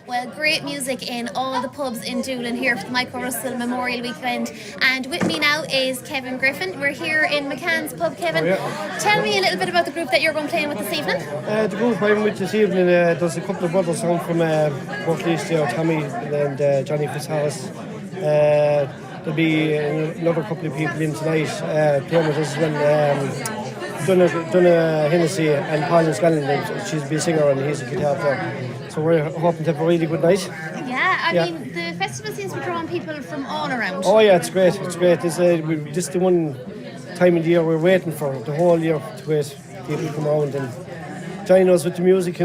Well, great music in all the pubs in Doolin here for the Michael Russell Memorial Weekend. And with me now is Kevin Griffin. We're here in McCann's pub, Kevin. Oh, yeah. Tell me a little bit about the group that you're going playing with this evening. The group I'm with this evening, there's a couple of brothers home from Buckleys there, Tommy and Johnny Fitzharris. There'll be another couple of people in tonight playing with us as well. Donna Hennessy and Pauline Scanlon, she's a singer and he's a guitar player. So we're hoping to have a really good night. Yeah, I mean, the festival seems to be drawing people from all around. Oh yeah, it's great. This is the one time of the year we're waiting for, the whole year to wait people to come around and join us with the music,